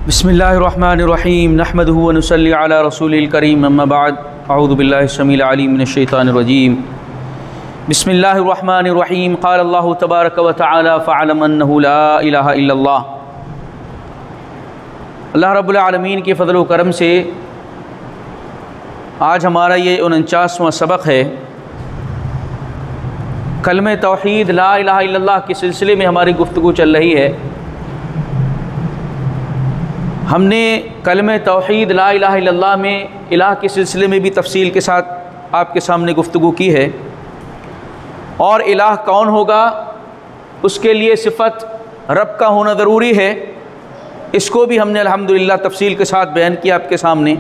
بسم اللہ الرحمن الرحیم نحمدہ ونصلی علی رسول الکریم اما بعد اعوذ باللہ السمیع العلیم من الشیطان الرجیم بسم اللہ الرحمن الرحیم قال اللہ تبارک و تعالی فاعلم انہ لا الہ الا اللہ۔ اللہ رب العالمین کے فضل و کرم سے آج ہمارا یہ 49واں سبق ہے۔ کلمہ توحید لا الہ الا اللہ کے سلسلے میں ہماری گفتگو چل رہی ہے۔ ہم نے کلمہ توحید لا الہ الا اللہ میں الہ کے سلسلے میں بھی تفصیل کے ساتھ آپ کے سامنے گفتگو کی ہے، اور الہ کون ہوگا، اس کے لیے صفت رب کا ہونا ضروری ہے، اس کو بھی ہم نے الحمدللہ تفصیل کے ساتھ بیان کیا آپ کے سامنے۔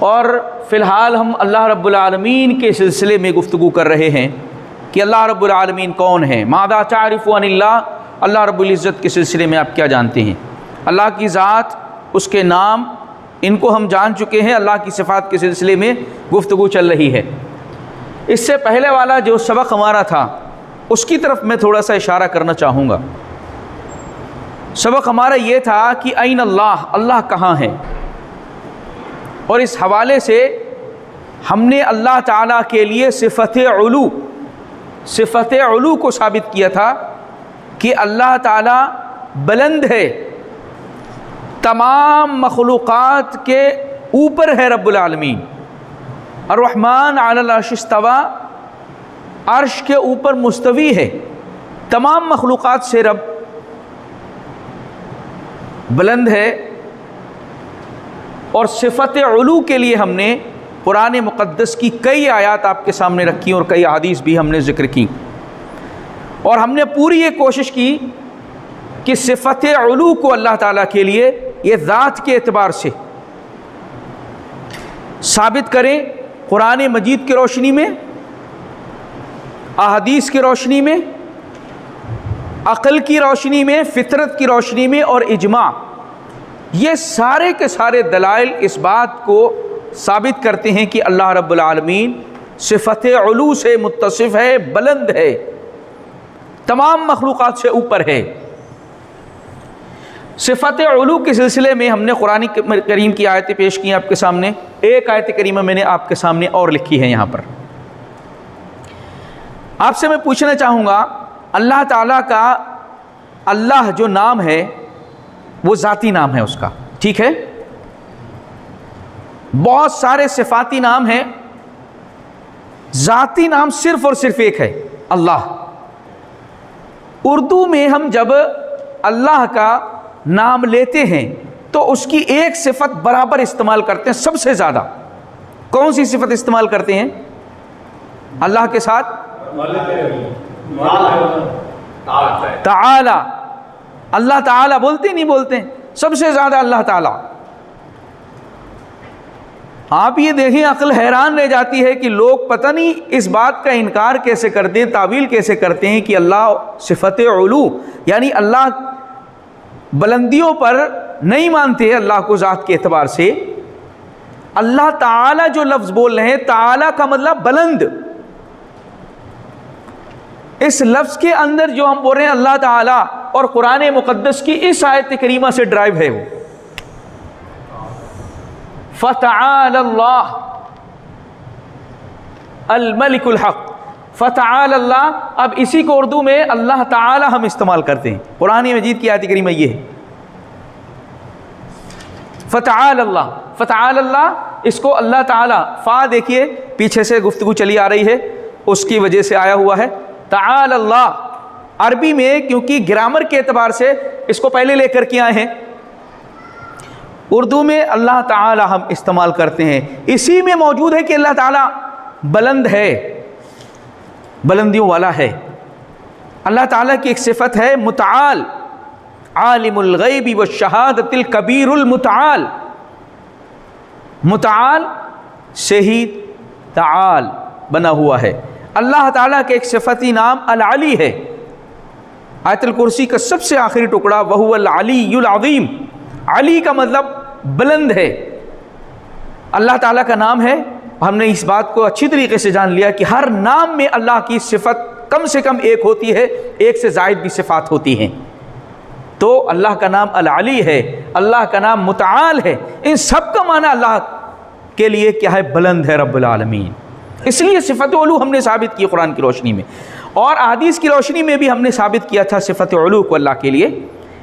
اور فی الحال ہم اللہ رب العالمین کے سلسلے میں گفتگو کر رہے ہیں کہ اللہ رب العالمین کون ہے۔ ماذا تعرف عن اللہ، اللہ رب العزت کے سلسلے میں آپ کیا جانتے ہیں۔ اللہ کی ذات، اس کے نام، ان کو ہم جان چکے ہیں۔ اللہ کی صفات کے سلسلے میں گفتگو چل رہی ہے۔ اس سے پہلے والا جو سبق ہمارا تھا اس کی طرف میں تھوڑا سا اشارہ کرنا چاہوں گا۔ سبق ہمارا یہ تھا کہ این اللہ، اللہ کہاں ہے، اور اس حوالے سے ہم نے اللہ تعالیٰ کے لیے صفت علو کو ثابت کیا تھا کہ اللہ تعالیٰ بلند ہے، تمام مخلوقات کے اوپر ہے رب العالمین۔ الرحمن علی العرش استویٰ، عرش کے اوپر مستوی ہے، تمام مخلوقات سے رب بلند ہے۔ اور صفت علو کے لیے ہم نے قرآن مقدس کی کئی آیات آپ کے سامنے رکھی اور کئی احادیث بھی ہم نے ذکر کی، اور ہم نے پوری یہ کوشش کی کہ صفت علو کو اللہ تعالیٰ کے لیے یہ ذات کے اعتبار سے ثابت کریں، قرآن مجید کی روشنی میں، احادیث کی روشنی میں، عقل کی روشنی میں، فطرت کی روشنی میں، اور اجماع، یہ سارے کے سارے دلائل اس بات کو ثابت کرتے ہیں کہ اللہ رب العالمین صفت علو سے متصف ہے، بلند ہے، تمام مخلوقات سے اوپر ہے۔ صفت علو کے سلسلے میں ہم نے قرآن کریم کی آیتیں پیش کی آپ کے سامنے۔ ایک آیت کریمہ میں نے آپ کے سامنے اور لکھی ہے یہاں پر۔ آپ سے میں پوچھنا چاہوں گا، اللہ تعالیٰ کا اللہ جو نام ہے وہ ذاتی نام ہے اس کا، ٹھیک ہے؟ بہت سارے صفاتی نام ہیں، ذاتی نام صرف اور صرف ایک ہے، اللہ۔ اردو میں ہم جب اللہ کا نام لیتے ہیں تو اس کی ایک صفت برابر استعمال کرتے ہیں، سب سے زیادہ کون سی صفت استعمال کرتے ہیں اللہ کے ساتھ؟ تعالی، اللہ تعالی بولتے نہیں بولتے، سب سے زیادہ اللہ تعالی۔ آپ یہ دیکھیں، عقل حیران رہ جاتی ہے کہ لوگ پتہ نہیں اس بات کا انکار کیسے کرتے ہیں، تعویل کیسے کرتے ہیں کہ اللہ صفت علو یعنی اللہ بلندیوں پر نہیں مانتے اللہ کو ذات کے اعتبار سے۔ اللہ تعالی جو لفظ بول رہے ہیں، تعالی کا مطلب بلند، اس لفظ کے اندر جو ہم بول رہے ہیں اللہ تعالی، اور قرآن مقدس کی اس آیت کریمہ سے ڈرائیو ہے وہ فتعال اللہ الملک الحق، فتعال اللہ۔ اب اسی کو اردو میں اللہ تعالی ہم استعمال کرتے ہیں، قرآن مجید کی آیت کریمہ یہ ہے فتعال اللہ، فتعال اللہ، اس کو اللہ تعالی، فا دیکھیے پیچھے سے گفتگو چلی آ رہی ہے، اس کی وجہ سے آیا ہوا ہے تعال اللہ۔ عربی میں کیونکہ گرامر کے اعتبار سے اس کو پہلے لے کر کے آئے ہیں، اردو میں اللہ تعالی ہم استعمال کرتے ہیں۔ اسی میں موجود ہے کہ اللہ تعالی بلند ہے، بلندیوں والا ہے۔ اللہ تعالیٰ کی ایک صفت ہے متعال، عالم الغیب والشہادۃ الکبیر المتعال۔ متعال سے ہی تعال بنا ہوا ہے۔ اللہ تعالیٰ کے ایک صفتی نام العلی ہے۔ آیت الکرسی کا سب سے آخری ٹکڑا وہو العلی العظیم، علی کا مطلب بلند ہے، اللہ تعالیٰ کا نام ہے۔ ہم نے اس بات کو اچھی طریقے سے جان لیا کہ ہر نام میں اللہ کی صفت کم سے کم ایک ہوتی ہے، ایک سے زائد بھی صفات ہوتی ہیں۔ تو اللہ کا نام العلی ہے، اللہ کا نام متعال ہے، ان سب کا معنی اللہ کے لیے کیا ہے؟ بلند ہے رب العالمین۔ اس لیے صفت علو ہم نے ثابت کی قرآن کی روشنی میں، اور احادیث کی روشنی میں بھی ہم نے ثابت کیا تھا صفت علو کو اللہ کے لیے۔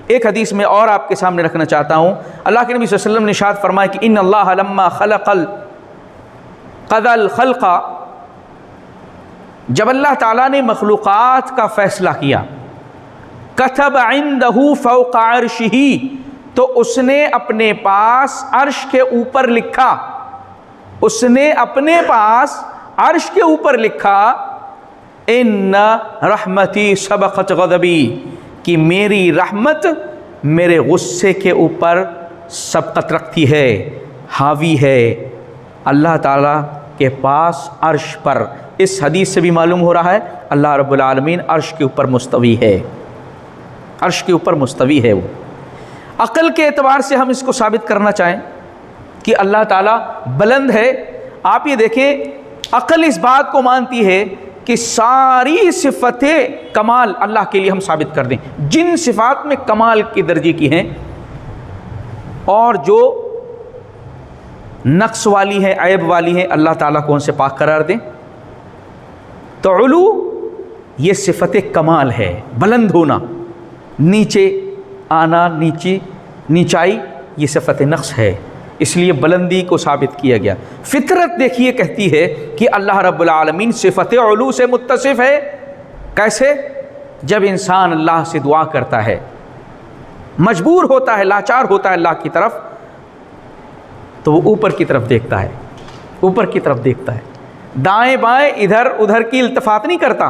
ایک حدیث میں اور آپ کے سامنے رکھنا چاہتا ہوں، اللہ کے نبی صلی اللہ علیہ وسلم نے ارشاد فرمایا کہ ان اللہ لما قضى الخلق، جب اللہ تعالیٰ نے مخلوقات کا فیصلہ کیا، كتب عنده فوق عرشہ، تو اس نے اپنے پاس عرش کے اوپر لکھا، اس نے اپنے پاس عرش کے اوپر لکھا ان رحمتی سبقت غضبی، کہ میری رحمت میرے غصے کے اوپر سبقت رکھتی ہے، حاوی ہے۔ اللہ تعالیٰ کے پاس عرش پر، اس حدیث سے بھی معلوم ہو رہا ہے اللہ رب العالمین عرش کے اوپر مستوی ہے، عرش کے اوپر مستوی ہے۔ وہ عقل کے اعتبار سے ہم اس کو ثابت کرنا چاہیں کہ اللہ تعالیٰ بلند ہے، آپ یہ دیکھیں عقل اس بات کو مانتی ہے کہ ساری صفتیں کمال اللہ کے لیے ہم ثابت کر دیں، جن صفات میں کمال کے درجے کی ہیں اور جو نقص والی ہیں، عیب والی ہیں، اللہ تعالیٰ کو ان سے پاک قرار دیں۔ تو علو یہ صفت کمال ہے، بلند ہونا، نیچے آنا، نیچائی یہ صفت نقص ہے، اس لیے بلندی کو ثابت کیا گیا۔ فطرت دیکھیے کہتی ہے کہ اللہ رب العالمین صفت علو سے متصف ہے۔ کیسے؟ جب انسان اللہ سے دعا کرتا ہے، مجبور ہوتا ہے، لاچار ہوتا ہے اللہ کی طرف، تو وہ اوپر کی طرف دیکھتا ہے، اوپر کی طرف دیکھتا ہے، دائیں بائیں ادھر ادھر کی التفات نہیں کرتا،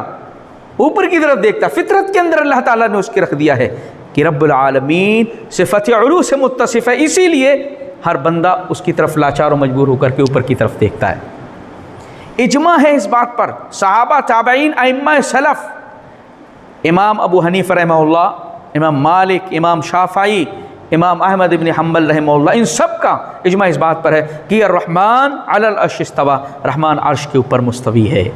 اوپر کی طرف دیکھتا۔ فطرت کے اندر اللہ تعالیٰ نے اس کی رکھ دیا ہے کہ رب العالمین صفت علو سے متصف ہے، اسی لیے ہر بندہ اس کی طرف لاچار و مجبور ہو کر کے اوپر کی طرف دیکھتا ہے۔ اجماع ہے اس بات پر، صحابہ، تابعین، ائمہ سلف، امام ابو حنیفہ رحمہ اللہ، امام مالک، امام شافعی، امام احمد بن حنبل رحمہ اللہ، ان سب کا اجماع اس بات پر ہے کہ الرحمن علی العرش استوى، رحمان عرش کے اوپر مستوی ہے،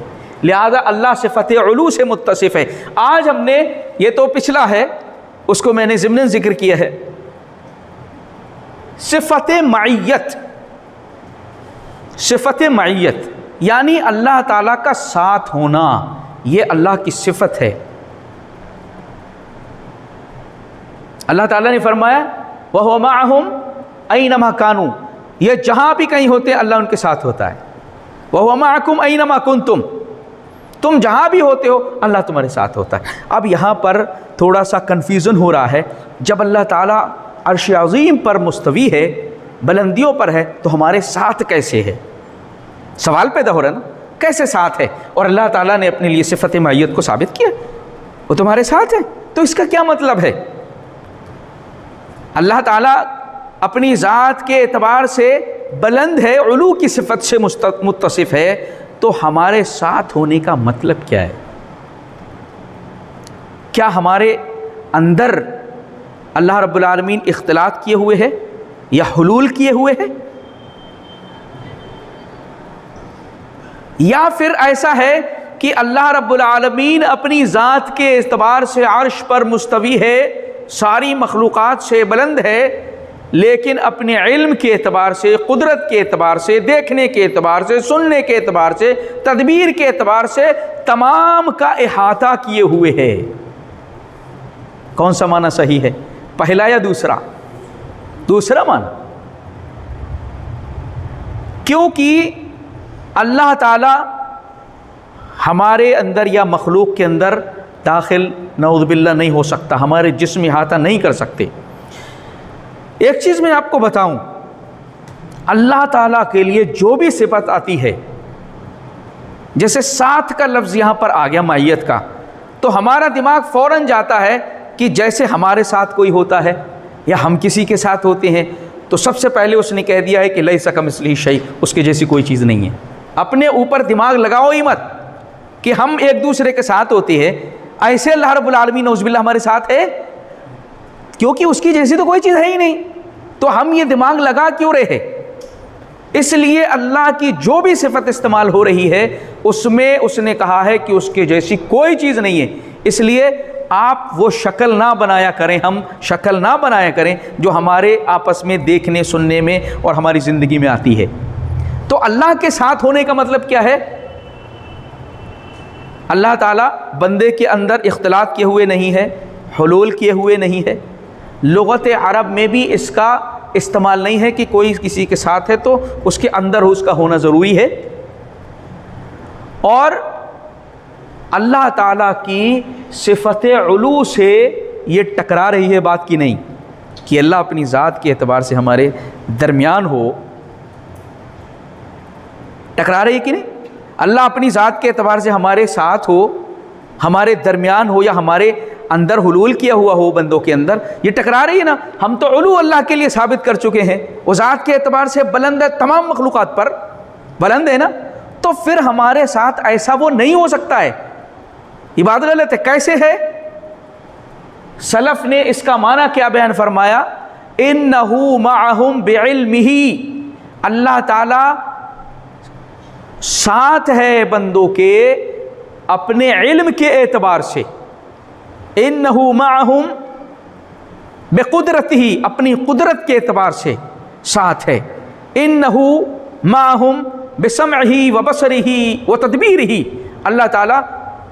لہذا اللہ صفت علو سے متصف ہے۔ آج ہم نے، یہ تو پچھلا ہے، اس کو میں نے ضمن ذکر کیا ہے، صفت معیت، صفت معیت یعنی اللہ تعالیٰ کا ساتھ ہونا، یہ اللہ کی صفت ہے۔ اللہ تعالیٰ نے فرمایا وَهُوَ مَعَهُمْ أَيْنَمَا كَانُوا، یہ جہاں بھی کہیں ہوتے ہیں اللہ ان کے ساتھ ہوتا ہے۔ وَهُوَ مَعَكُمْ أَيْنَمَا كُنْتُمْ، تم جہاں بھی ہوتے ہو اللہ تمہارے ساتھ ہوتا ہے۔ اب یہاں پر تھوڑا سا کنفیوژن ہو رہا ہے، جب اللہ تعالیٰ عرش عظیم پر مستوی ہے، بلندیوں پر ہے، تو ہمارے ساتھ کیسے ہے؟ سوال پیدا ہو رہا ہے نا، کیسے ساتھ ہے؟ اور اللہ تعالیٰ نے اپنے لیے صفت معیت کو ثابت کیا، وہ تمہارے ساتھ ہے، تو اس کا کیا مطلب ہے؟ اللہ تعالیٰ اپنی ذات کے اعتبار سے بلند ہے، علو کی صفت سے متصف ہے، تو ہمارے ساتھ ہونے کا مطلب کیا ہے؟ کیا ہمارے اندر اللہ رب العالمین اختلاط کیے ہوئے ہے یا حلول کیے ہوئے ہے؟ یا پھر ایسا ہے کہ اللہ رب العالمین اپنی ذات کے اعتبار سے عرش پر مستوی ہے، ساری مخلوقات سے بلند ہے، لیکن اپنے علم کے اعتبار سے، قدرت کے اعتبار سے، دیکھنے کے اعتبار سے، سننے کے اعتبار سے، تدبیر کے اعتبار سے تمام کا احاطہ کیے ہوئے ہے۔ کون سا معنی صحیح ہے؟ پہلا یا دوسرا؟ دوسرا معنی، کیونکہ اللہ تعالی ہمارے اندر یا مخلوق کے اندر داخل نعوذ باللہ نہیں ہو سکتا، ہمارے جسم احاطہ نہیں کر سکتے۔ ایک چیز میں آپ کو بتاؤں، اللہ تعالیٰ کے لیے جو بھی صفت آتی ہے، جیسے ساتھ کا لفظ یہاں پر آ گیا معیت کا، تو ہمارا دماغ فوراً جاتا ہے کہ جیسے ہمارے ساتھ کوئی ہوتا ہے یا ہم کسی کے ساتھ ہوتے ہیں، تو سب سے پہلے اس نے کہہ دیا ہے کہ لیس کمثلہ شیء، اس کے جیسی کوئی چیز نہیں ہے۔ اپنے اوپر دماغ لگاؤ ہی مت کہ ہم ایک دوسرے کے ساتھ ہوتے ہیں، ایسے اللہ رب العالمین نعوذ باللہ ہمارے ساتھ ہے، کیونکہ اس کی جیسی تو کوئی چیز ہے ہی نہیں، تو ہم یہ دماغ لگا کیوں رہے ہیں؟ اس لیے اللہ کی جو بھی صفت استعمال ہو رہی ہے اس میں اس نے کہا ہے کہ اس کے جیسی کوئی چیز نہیں ہے، اس لیے آپ وہ شکل نہ بنایا کریں، ہم شکل نہ بنایا کریں جو ہمارے آپس میں دیکھنے سننے میں اور ہماری زندگی میں آتی ہے۔ تو اللہ کے ساتھ ہونے کا مطلب کیا ہے؟ اللہ تعالیٰ بندے کے اندر اختلاط کیے ہوئے نہیں ہے، حلول کیے ہوئے نہیں ہے۔ لغت عرب میں بھی اس کا استعمال نہیں ہے کہ کوئی کسی کے ساتھ ہے تو اس کے اندر اس کا ہونا ضروری ہے۔ اور اللہ تعالیٰ کی صفت علو سے یہ ٹکرا رہی ہے بات کی نہیں کہ اللہ اپنی ذات کے اعتبار سے ہمارے درمیان ہو، ٹکرا رہی ہے کہ نہیں؟ اللہ اپنی ذات کے اعتبار سے ہمارے ساتھ ہو، ہمارے درمیان ہو، یا ہمارے اندر حلول کیا ہوا ہو بندوں کے اندر، یہ ٹکرا رہی ہے نا۔ ہم تو علو اللہ کے لیے ثابت کر چکے ہیں، وہ ذات کے اعتبار سے بلند ہے، تمام مخلوقات پر بلند ہے نا، تو پھر ہمارے ساتھ ایسا وہ نہیں ہو سکتا ہے۔ یہ بات غلط ہے۔ کیسے ہے؟ سلف نے اس کا معنی کیا بیان فرمایا؟ انہ معہم بعلمہ، اللہ تعالی ساتھ ہے بندوں کے اپنے علم کے اعتبار سے۔ انہ معہم بقدرتہ، اپنی قدرت کے اعتبار سے ساتھ ہے۔ انہ معہم بسمعہ وبصرہ وتدبیرہ، اللہ تعالیٰ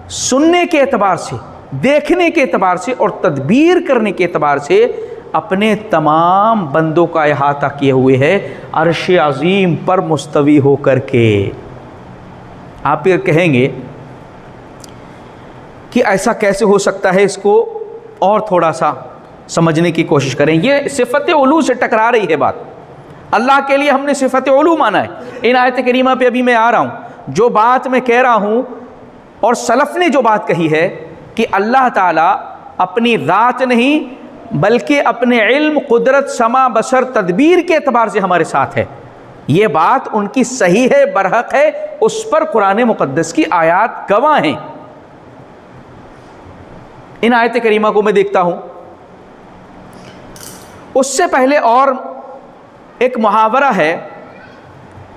سننے کے اعتبار سے، دیکھنے کے اعتبار سے اور تدبیر کرنے کے اعتبار سے اپنے تمام بندوں کا احاطہ کیے ہوئے ہے عرش عظیم پر مستوی ہو کر کے۔ آپ پھر کہیں گے کہ ایسا کیسے ہو سکتا ہے، اس کو اور تھوڑا سا سمجھنے کی کوشش کریں۔ یہ صفت علو سے ٹکرا رہی ہے بات۔ اللہ کے لیے ہم نے صفت علو مانا ہے۔ ان آیت کریمہ پہ ابھی میں آ رہا ہوں۔ جو بات میں کہہ رہا ہوں اور سلف نے جو بات کہی ہے کہ اللہ تعالیٰ اپنی ذات نہیں بلکہ اپنے علم، قدرت، سمع، بصر، تدبیر کے اعتبار سے ہمارے ساتھ ہے، یہ بات ان کی صحیح ہے، برحق ہے، اس پر قرآن مقدس کی آیات گواہ ہیں۔ ان آیت کریمہ کو میں دیکھتا ہوں، اس سے پہلے اور ایک محاورہ ہے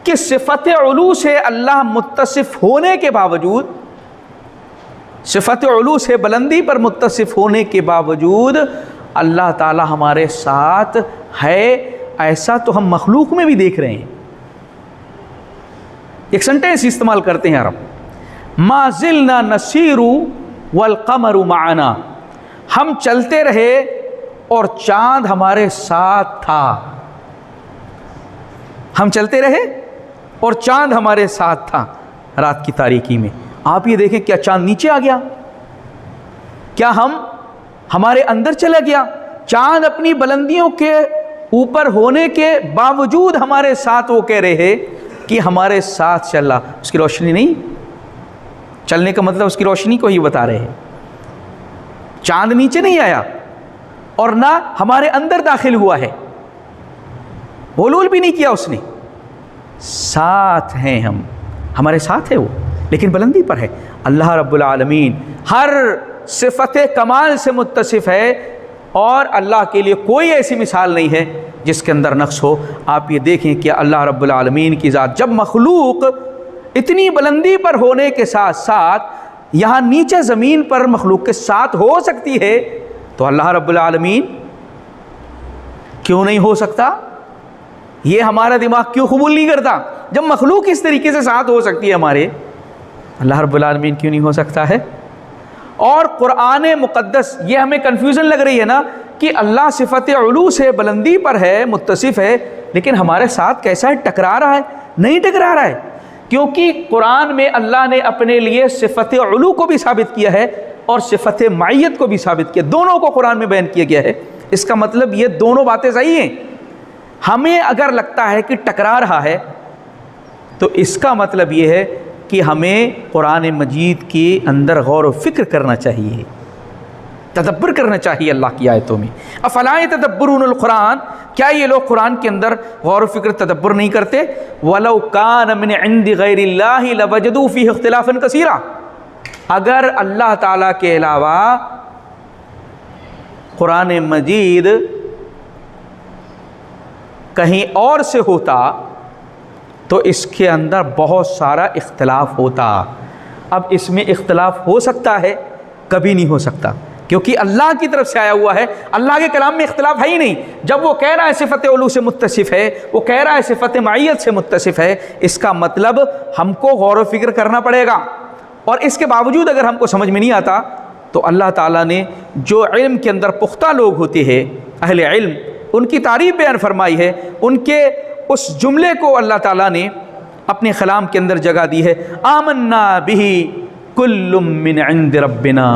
کہ صفت علو سے اللہ متصف ہونے کے باوجود، صفت علو سے بلندی پر متصف ہونے کے باوجود اللہ تعالی ہمارے ساتھ ہے، ایسا تو ہم مخلوق میں بھی دیکھ رہے ہیں۔ ایک سنٹینس استعمال کرتے ہیں عرب، ما زلنا نسیر والقمر معنا، ہم چلتے رہے اور چاند ہمارے ساتھ تھا۔ ہم چلتے رہے اور چاند ہمارے ساتھ تھا رات کی تاریکی میں۔ آپ یہ دیکھیں، کیا چاند نیچے آ گیا؟ کیا ہمارے اندر چلا گیا؟ چاند اپنی بلندیوں کے اوپر ہونے کے باوجود ہمارے ساتھ وہ کہہ رہے ہیں کہ ہمارے ساتھ چلا۔ اس کی روشنی نہیں، چلنے کا مطلب اس کی روشنی کو ہی بتا رہے ہیں۔ چاند نیچے نہیں آیا اور نہ ہمارے اندر داخل ہوا ہے، حلول بھی نہیں کیا اس نے۔ ساتھ ہیں ہم، ہمارے ساتھ ہے وہ، لیکن بلندی پر ہے۔ اللہ رب العالمین ہر صفت کمال سے متصف ہے اور اللہ کے لیے کوئی ایسی مثال نہیں ہے جس کے اندر نقص ہو۔ آپ یہ دیکھیں کہ اللہ رب العالمین کی ذات، جب مخلوق اتنی بلندی پر ہونے کے ساتھ ساتھ یہاں نیچے زمین پر مخلوق کے ساتھ ہو سکتی ہے، تو اللہ رب العالمین کیوں نہیں ہو سکتا؟ یہ ہمارا دماغ کیوں قبول نہیں کرتا؟ جب مخلوق اس طریقے سے ساتھ ہو سکتی ہے ہمارے، اللہ رب العالمین کیوں نہیں ہو سکتا ہے؟ اور قرآن مقدس، یہ ہمیں کنفیوژن لگ رہی ہے نا کہ اللہ صفت علو سے بلندی پر ہے، متصف ہے، لیکن ہمارے ساتھ کیسا ہے؟ ٹکرا رہا ہے؟ نہیں ٹکرا رہا ہے، کیونکہ قرآن میں اللہ نے اپنے لیے صفت علو کو بھی ثابت کیا ہے اور صفت معیت کو بھی ثابت کیا، دونوں کو قرآن میں بیان کیا گیا ہے۔ اس کا مطلب یہ دونوں باتیں صحیح ہیں۔ ہمیں اگر لگتا ہے کہ ٹکرا رہا ہے تو اس کا مطلب یہ ہے کہ ہمیں قرآن مجید کے اندر غور و فکر کرنا چاہیے، تدبر کرنا چاہیے اللہ کی آیتوں میں۔ افلا یتدبرون القرآن، کیا یہ لوگ قرآن کے اندر غور و فکر تدبر نہیں کرتے؟ وَلَوْ كَانَ مِنْ عِنْدِ غَيْرِ اللَّهِ لَوَجَدُوا فِيهِ اخْتِلَافًا كَثِيرًا، اگر اللہ تعالیٰ کے علاوہ قرآن مجید کہیں اور سے ہوتا تو اس کے اندر بہت سارا اختلاف ہوتا۔ اب اس میں اختلاف ہو سکتا ہے، کبھی نہیں ہو سکتا، کیونکہ اللہ کی طرف سے آیا ہوا ہے، اللہ کے کلام میں اختلاف ہے ہی نہیں۔ جب وہ کہہ رہا ہے صفت علو سے متصف ہے، وہ کہہ رہا ہے صفت معیت سے متصف ہے، اس کا مطلب ہم کو غور و فکر کرنا پڑے گا، اور اس کے باوجود اگر ہم کو سمجھ میں نہیں آتا تو اللہ تعالیٰ نے جو علم کے اندر پختہ لوگ ہوتے ہیں، اہل علم، ان کی تعریف بیان فرمائی ہے، ان کے اس جملے کو اللہ تعالیٰ نے اپنے کلام کے اندر جگہ دی ہے، آمنا بہ کل من عند ربنا،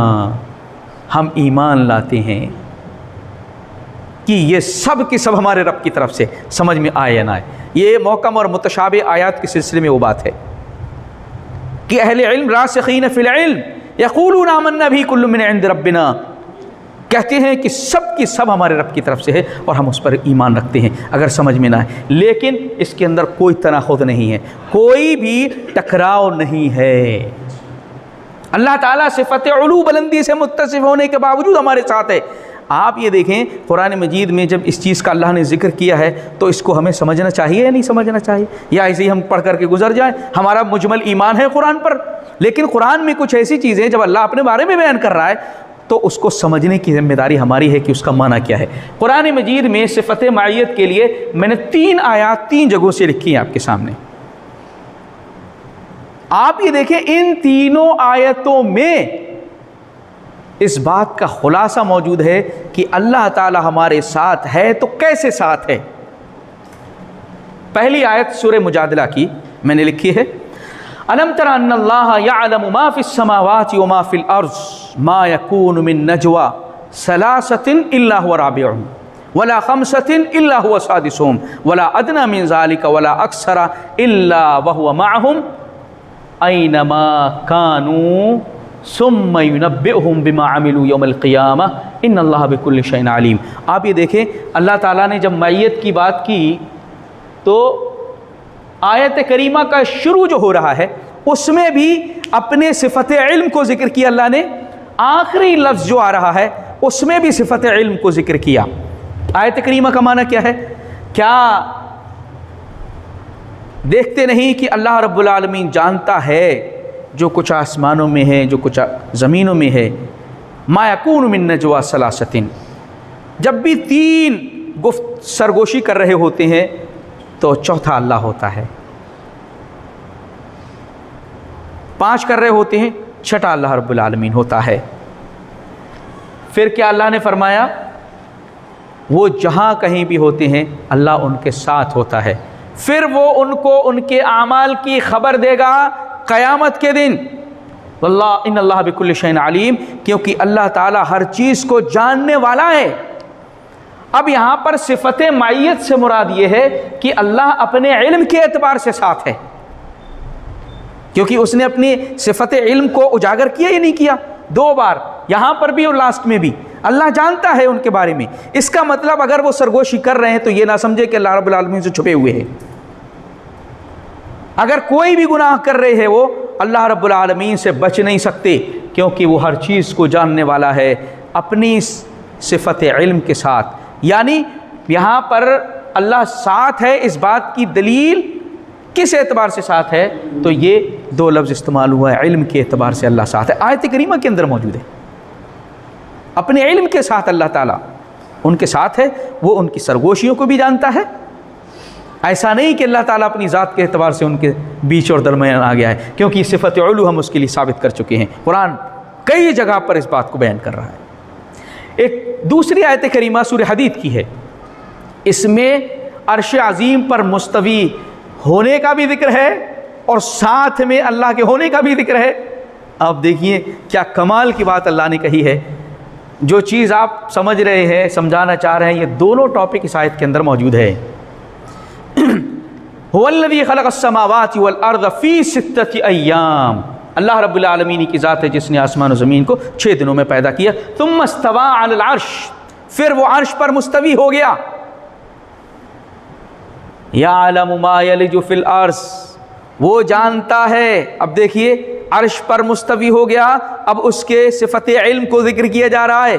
ہم ایمان لاتے ہیں کہ یہ سب کی سب ہمارے رب کی طرف سے، سمجھ میں آئے یا نہ آئے۔ یہ محکم اور متشابہ آیات کے سلسلے میں وہ بات ہے کہ اہل علم راسخین فی العلم یقولون آمنا بہ کل من عند ربنا، کہتے ہیں کہ سب کی سب ہمارے رب کی طرف سے ہے اور ہم اس پر ایمان رکھتے ہیں اگر سمجھ میں نہ آئے، لیکن اس کے اندر کوئی تناقض نہیں ہے، کوئی بھی ٹکراؤ نہیں ہے۔ اللہ تعالیٰ صفت علو بلندی سے متصف ہونے کے باوجود ہمارے ساتھ ہے۔ آپ یہ دیکھیں قرآن مجید میں جب اس چیز کا اللہ نے ذکر کیا ہے تو اس کو ہمیں سمجھنا چاہیے یا نہیں سمجھنا چاہیے، یا ایسے ہی ہم پڑھ کر کے گزر جائیں؟ ہمارا مجمل ایمان ہے قرآن پر، لیکن قرآن میں کچھ ایسی چیزیں جب اللہ اپنے بارے میں بیان کر رہا ہے تو اس کو سمجھنے کی ذمہ داری ہماری ہے کہ اس کا معنی کیا ہے۔ قرآن مجید میں صفت معیت کے لیے میں نے 3 آیات 3 جگہوں سے لکھی ہیں آپ کے سامنے۔ آپ یہ دیکھیں ان تینوں آیتوں میں اس بات کا خلاصہ موجود ہے کہ اللہ تعالی ہمارے ساتھ ہے تو کیسے ساتھ ہے۔ پہلی آیت سورہ مجادلہ کی میں نے لکھی ہے، الم تر ان اللہ یعلم ما فی السماوات وما فی الارض ما یکون من نجوى ثلاثۃ الا هو رابعهم ولا خمسۃ الا هو سادسهم ولا ادنى من ذلك ولا اکثر الا وهو معهم اینما كانوا ثم ينبئهم بما عملوا یوم القیامہ ان اللہ بکل شیء علیم۔ آپ یہ دیکھیں اللہ تعالیٰ نے جب معیت کی بات کی تو آیت کریمہ کا شروع جو ہو رہا ہے اس میں بھی اپنے صفت علم کو ذکر کیا اللہ نے، آخری لفظ جو آ رہا ہے اس میں بھی صفت علم کو ذکر کیا۔ آیت کریمہ کا معنی کیا ہے؟ کیا دیکھتے نہیں کہ اللہ رب العالمین جانتا ہے جو کچھ آسمانوں میں ہے، جو کچھ زمینوں میں ہے؟ ما یکون من نجوى ثلاثۃ، جب بھی 3 گفت سرگوشی کر رہے ہوتے ہیں تو چوتھا اللہ ہوتا ہے، 5 کر رہے ہوتے ہیں، 6واں اللہ رب العالمین ہوتا ہے۔ پھر کیا اللہ نے فرمایا؟ وہ جہاں کہیں بھی ہوتے ہیں اللہ ان کے ساتھ ہوتا ہے، پھر وہ ان کو ان کے اعمال کی خبر دے گا قیامت کے دن۔ واللہ ان اللہ بکل شیء علیم، کیونکہ اللہ تعالیٰ ہر چیز کو جاننے والا ہے۔ اب یہاں پر صفت معیت سے مراد یہ ہے کہ اللہ اپنے علم کے اعتبار سے ساتھ ہے، کیونکہ اس نے اپنی صفت علم کو اجاگر کیا یا نہیں کیا؟ 2 بار، یہاں پر بھی اور لاسٹ میں بھی اللہ جانتا ہے ان کے بارے میں۔ اس کا مطلب اگر وہ سرگوشی کر رہے ہیں تو یہ نہ سمجھے کہ اللہ رب العالمین سے چھپے ہوئے ہیں۔ اگر کوئی بھی گناہ کر رہے ہیں وہ اللہ رب العالمین سے بچ نہیں سکتے، کیونکہ وہ ہر چیز کو جاننے والا ہے اپنی صفت علم کے ساتھ۔ یعنی یہاں پر اللہ ساتھ ہے، اس بات کی دلیل کس اعتبار سے ساتھ ہے؟ تو یہ 2 لفظ استعمال ہوا ہے، علم کے اعتبار سے اللہ ساتھ ہے، آیت کریمہ کے اندر موجود ہے۔ اپنے علم کے ساتھ اللہ تعالیٰ ان کے ساتھ ہے، وہ ان کی سرگوشیوں کو بھی جانتا ہے۔ ایسا نہیں کہ اللہ تعالیٰ اپنی ذات کے اعتبار سے ان کے بیچ اور درمیان آ گیا ہے، کیونکہ یہ صفت علو ہم اس کے لیے ثابت کر چکے ہیں، قرآن کئی جگہ پر اس بات کو بیان کر رہا ہے۔ ایک دوسری آیت کریمہ سورہ حدید کی ہے، اس میں عرش عظیم پر مستوی ہونے کا بھی ذکر ہے اور ساتھ میں اللہ کے ہونے کا بھی ذکر ہے۔ آپ دیکھیے کیا کمال کی بات اللہ نے کہی ہے۔ جو چیز آپ سمجھ رہے ہیں، سمجھانا چاہ رہے ہیں، یہ دونوں ٹاپک اس آیت کے اندر موجود ہے۔ هو الذی خلق السماوات والارض فی 6 ایام، اللہ رب العالمین کی ذات ہے جس نے آسمان و زمین کو 6 دنوں میں پیدا کیا۔ ثم استوى علی العرش، پھر وہ عرش پر مستوی ہو گیا۔ یعلم ما یلج فی الارض، وہ جانتا ہے۔ اب دیکھیے عرش پر مستوی ہو گیا، اب اس کے صفت علم کو ذکر کیا جا رہا ہے۔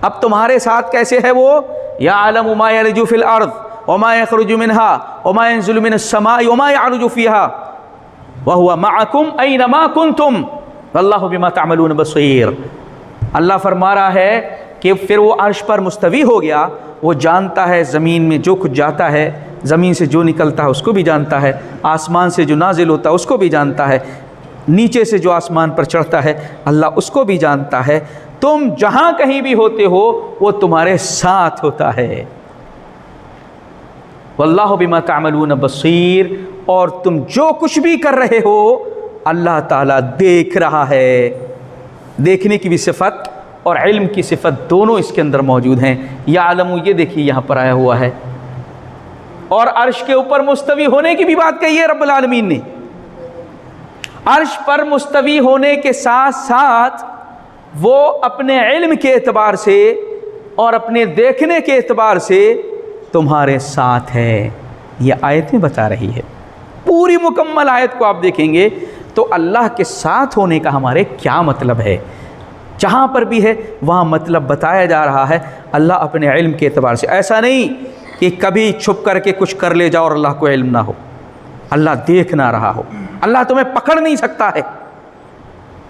اب تمہارے ساتھ کیسے ہے وہ؟ یعلم ما یلج فی الارض وما یخرج منها وما ينزل من السماء وما يعرج فيها وهو معكم اينما كنتم والله بما تعملون بصير۔ اللہ فرما رہا ہے کہ پھر وہ عرش پر مستوی ہو گیا، وہ جانتا ہے زمین میں جو کچھ جاتا ہے، زمین سے جو نکلتا ہے اس کو بھی جانتا ہے، آسمان سے جو نازل ہوتا ہے اس کو بھی جانتا ہے، نیچے سے جو آسمان پر چڑھتا ہے اللہ اس کو بھی جانتا ہے۔ تم جہاں کہیں بھی ہوتے ہو وہ تمہارے ساتھ ہوتا ہے۔ واللہ بما تعملون بصیر، اور تم جو کچھ بھی کر رہے ہو اللہ تعالیٰ دیکھ رہا ہے۔ دیکھنے کی بھی صفت اور علم کی صفت دونوں اس کے اندر موجود ہیں۔ یعلم، یہ دیکھیے یہاں پر آیا ہوا ہے، اور عرش کے اوپر مستوی ہونے کی بھی بات کہی ہے رب العالمین نے۔ عرش پر مستوی ہونے کے ساتھ ساتھ وہ اپنے علم کے اعتبار سے اور اپنے دیکھنے کے اعتبار سے تمہارے ساتھ ہے۔ یہ آیتیں بتا رہی ہے، پوری مکمل آیت کو آپ دیکھیں گے تو اللہ کے ساتھ ہونے کا ہمارے کیا مطلب ہے، جہاں پر بھی ہے وہاں مطلب بتایا جا رہا ہے اللہ اپنے علم کے اعتبار سے۔ ایسا نہیں کہ کبھی چھپ کر کے کچھ کر لے جاؤ اور اللہ کو علم نہ ہو، اللہ دیکھ نہ رہا ہو، اللہ تمہیں پکڑ نہیں سکتا ہے،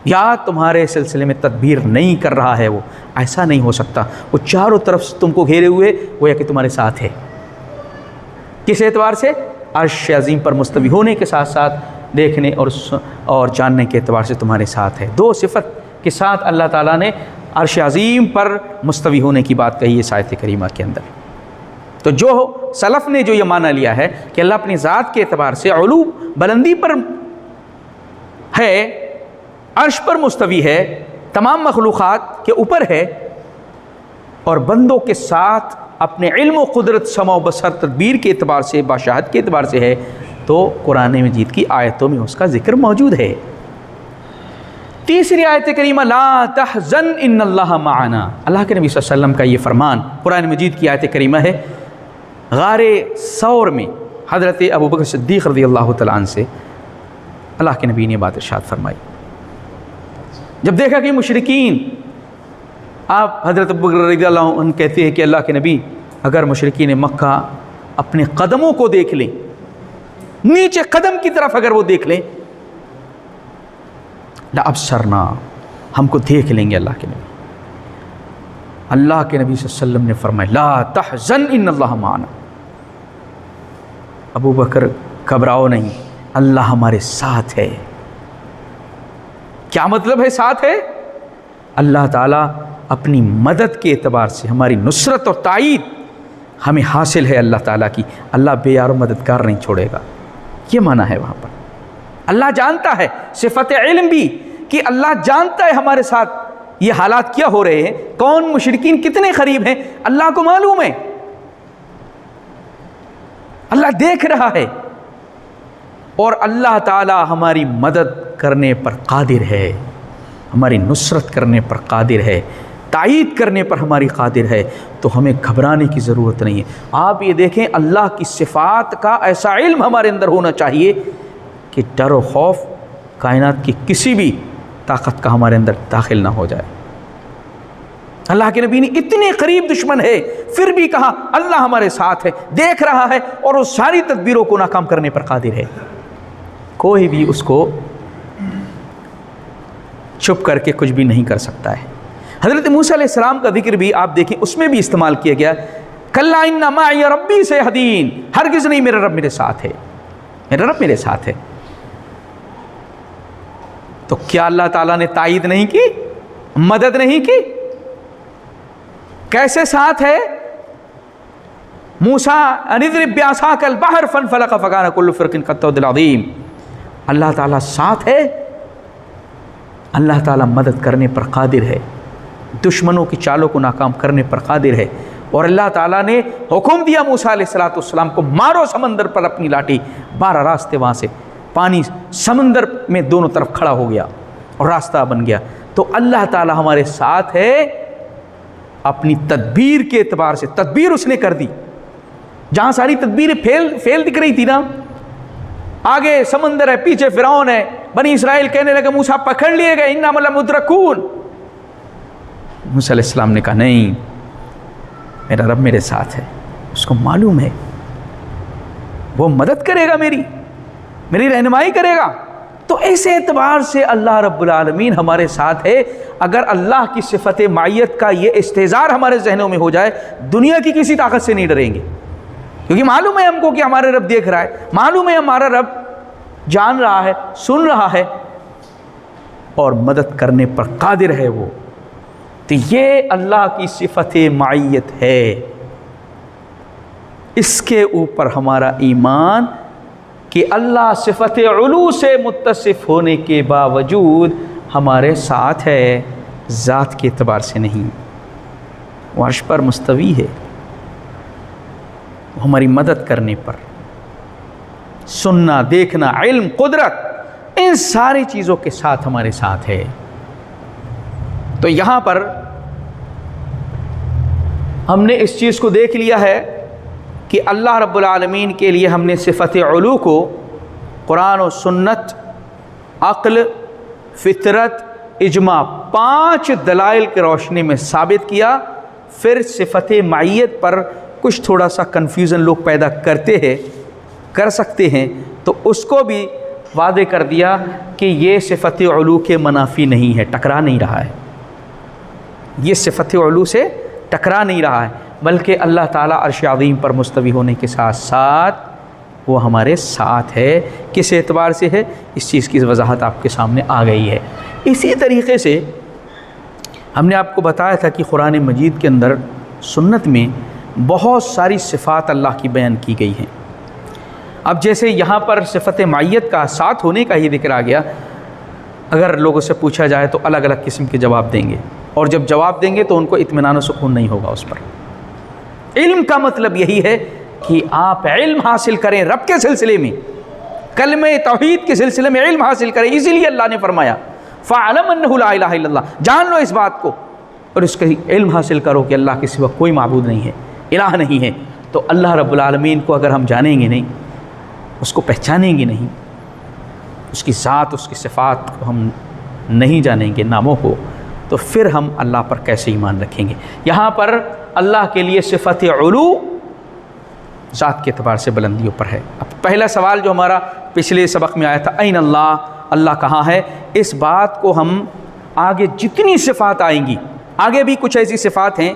یا تمہارے سلسلے میں تدبیر نہیں کر رہا ہے، وہ ایسا نہیں ہو سکتا۔ وہ چاروں طرف سے تم کو گھیرے ہوئے وہ کہ تمہارے ساتھ ہے۔ کس اعتبار سے؟ عرش عظیم پر مستوی ہونے کے ساتھ ساتھ دیکھنے اور جاننے کے اعتبار سے تمہارے ساتھ ہے۔ دو صفت کے ساتھ اللہ تعالیٰ نے عرش عظیم پر مستوی ہونے کی بات کہی ہے اس آیت کریمہ کے اندر۔ تو جو سلف نے جو یہ معنی لیا ہے کہ اللہ اپنی ذات کے اعتبار سے علو بلندی پر ہے، عرش پر مستوی ہے، تمام مخلوقات کے اوپر ہے، اور بندوں کے ساتھ اپنے علم و قدرت، سمع و بصر، تدبیر کے اعتبار سے، باشاہت کے اعتبار سے ہے، تو قرآن مجید کی آیتوں میں اس کا ذکر موجود ہے۔ تیسری آیت کریمہ لا تحزن ان اللہ معنا، اللہ کے نبی صلی اللہ علیہ وسلم کا یہ فرمان قرآن مجید کی آیت کریمہ ہے۔ غار ثور میں حضرت ابوبکر صدیق رضی اللہ تعالیٰ عنہ سے اللہ کے نبی نے بات ارشاد فرمائی، جب دیکھا کہ مشرکین، آپ حضرت ابوبکر رضی اللہ عنہ کہتے ہیں کہ اللہ کے نبی اگر مشرکین مکہ اپنے قدموں کو دیکھ لیں، نیچے قدم کی طرف اگر وہ دیکھ لیں، لَأَبْصَرْنَا، ہم کو دیکھ لیں گے اللہ کے نبی۔ اللہ کے نبی صلی اللہ علیہ وسلم نے فرمایا لا تحزن ان اللہ معنا، ابو بکر گھبراؤ نہیں، اللہ ہمارے ساتھ ہے۔ کیا مطلب ہے ساتھ ہے؟ اللہ تعالیٰ اپنی مدد کے اعتبار سے ہماری نصرت اور تائید ہمیں حاصل ہے اللہ تعالیٰ کی، اللہ بے یار و مددگار نہیں چھوڑے گا، یہ معنی ہے وہاں پر۔ اللہ جانتا ہے، صفت علم بھی کہ اللہ جانتا ہے ہمارے ساتھ یہ حالات کیا ہو رہے ہیں، کون مشرکین کتنے قریب ہیں، اللہ کو معلوم ہے، اللہ دیکھ رہا ہے، اور اللہ تعالی ہماری مدد کرنے پر قادر ہے، ہماری نصرت کرنے پر قادر ہے، تائید کرنے پر ہماری قادر ہے، تو ہمیں گھبرانے کی ضرورت نہیں ہے۔ آپ یہ دیکھیں اللہ کی صفات کا ایسا علم ہمارے اندر ہونا چاہیے کہ ڈر و خوف کائنات کی کسی بھی طاقت کا ہمارے اندر داخل نہ ہو جائے۔ اللہ کے نبی نے اتنے قریب دشمن ہے پھر بھی کہا اللہ ہمارے ساتھ ہے، دیکھ رہا ہے، اور وہ ساری تدبیروں کو ناکام کرنے پر قادر ہے، کوئی بھی اس کو چھپ کر کے کچھ بھی نہیں کر سکتا ہے۔ حضرت موسیٰ علیہ السلام کا ذکر بھی آپ دیکھیں، اس میں بھی استعمال کیا گیا کلا ان معی ربی سیہدین، ہرگز نہیں، میرا رب میرے ساتھ ہے، میرا رب میرے ساتھ ہے۔ تو کیا اللہ تعالیٰ نے تائید نہیں کی، مدد نہیں کی؟ کیسے ساتھ ہے؟ موسیٰ ان اضرب بعصاک البحر فانفلق فکان کل فرق کالطود العظیم، اللہ تعالیٰ ساتھ ہے، اللہ تعالیٰ مدد کرنے پر قادر ہے، دشمنوں کی چالوں کو ناکام کرنے پر قادر ہے، اور اللہ تعالیٰ نے حکم دیا موسیٰ علیہ السلام کو مارو سمندر پر اپنی لاٹھی، 12 راستے وہاں سے پانی سمندر میں دونوں طرف کھڑا ہو گیا اور راستہ بن گیا۔ تو اللہ تعالیٰ ہمارے ساتھ ہے، اپنی تدبیر کے اعتبار سے تدبیر اس نے کر دی، جہاں ساری تدبیریں فیل دکھ رہی تھی نا، آگے سمندر ہے، پیچھے فرعون ہے، بنی اسرائیل کہنے لگے موسیٰ پکڑ لیے گئے، انا لمدرکون، موسیٰ علیہ السلام نے کہا نہیں، میرا رب میرے ساتھ ہے، اس کو معلوم ہے وہ مدد کرے گا، میری رہنمائی کرے گا، تو اس اعتبار سے اللہ رب العالمین ہمارے ساتھ ہے۔ اگر اللہ کی صفت معیت کا یہ استحضار ہمارے ذہنوں میں ہو جائے، دنیا کی کسی طاقت سے نہیں ڈریں گے، کیونکہ معلوم ہے ہم کو کہ ہمارے رب دیکھ رہا ہے، معلوم ہے ہمارا رب جان رہا ہے، سن رہا ہے اور مدد کرنے پر قادر ہے وہ۔ تو یہ اللہ کی صفت معیت ہے، اس کے اوپر ہمارا ایمان کہ اللہ صفت علو سے متصف ہونے کے باوجود ہمارے ساتھ ہے، ذات کے اعتبار سے نہیں، وہ عرش پر مستوی ہے، وہ ہماری مدد کرنے پر، سننا، دیکھنا، علم، قدرت، ان ساری چیزوں کے ساتھ ہمارے ساتھ ہے۔ تو یہاں پر ہم نے اس چیز کو دیکھ لیا ہے کہ اللہ رب العالمین کے لیے ہم نے صفت علو کو قرآن و سنت، عقل، فطرت، اجماع، 5 دلائل کی روشنی میں ثابت کیا۔ پھر صفت معیت پر کچھ تھوڑا سا کنفیوژن لوگ پیدا کر سکتے ہیں، تو اس کو بھی واضح کر دیا کہ یہ صفت علو کے منافی نہیں ہے، ٹکرا نہیں رہا ہے، یہ صفت علو سے ٹکرا نہیں رہا ہے، بلکہ اللہ تعالیٰ عرش عظیم پر مستوی ہونے کے ساتھ ساتھ وہ ہمارے ساتھ ہے۔ کس اعتبار سے ہے، اس چیز کی وضاحت آپ کے سامنے آ گئی ہے۔ اسی طریقے سے ہم نے آپ کو بتایا تھا کہ قرآن مجید کے اندر، سنت میں بہت ساری صفات اللہ کی بیان کی گئی ہیں۔ اب جیسے یہاں پر صفت معیت کا، ساتھ ہونے کا ہی ذکر آ گیا، اگر لوگوں سے پوچھا جائے تو الگ الگ قسم کے جواب دیں گے، اور جب جواب دیں گے تو ان کو اطمینان و سکون نہیں ہوگا اس پر۔ علم کا مطلب یہی ہے کہ آپ علم حاصل کریں رب کے سلسلے میں، کلمہ توحید کے سلسلے میں علم حاصل کریں، اسی لیے اللہ نے فرمایا فَعْلَمْ أَنَّهُ لَا إِلَهَ إِلَّا اللَّهُ، جان لو اس بات کو اور اس کا علم حاصل کرو کہ اللہ کے سوا کوئی معبود نہیں ہے، الہ نہیں ہے۔ تو اللہ رب العالمین کو اگر ہم جانیں گے نہیں، اس کو پہچانیں گے نہیں، اس کی ذات، اس کی صفات کو ہم نہیں جانیں گے، ناموں کو، تو پھر ہم اللہ پر کیسے ایمان رکھیں گے؟ یہاں پر اللہ کے لیے صفت علو ذات کے اعتبار سے بلندیوں پر ہے۔ اب پہلا سوال جو ہمارا پچھلے سبق میں آیا تھا، این اللہ، اللہ کہاں ہے؟ اس بات کو ہم آگے جتنی صفات آئیں گی، آگے بھی کچھ ایسی صفات ہیں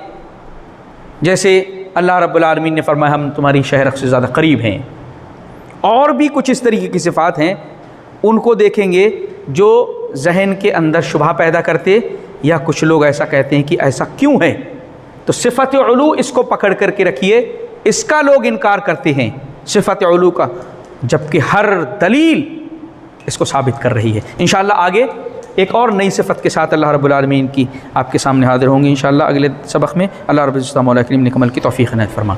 جیسے اللہ رب العالمین نے فرمایا ہم تمہاری شہرک سے زیادہ قریب ہیں، اور بھی کچھ اس طریقے کی صفات ہیں، ان کو دیکھیں گے جو ذہن کے اندر شبہ پیدا کرتے، یا کچھ لوگ ایسا کہتے ہیں کہ ایسا کیوں ہے؟ تو صفت علو اس کو پکڑ کر کے رکھیے، اس کا لوگ انکار کرتے ہیں، صفت علو کا، جبکہ ہر دلیل اس کو ثابت کر رہی ہے۔ انشاءاللہ آگے ایک اور نئی صفت کے ساتھ اللہ رب العالمین کی آپ کے سامنے حاضر ہوں گے انشاءاللہ اگلے سبق میں۔ اللہ رب العزت مولا کریم نے عمل کی توفیق عنایت فرما۔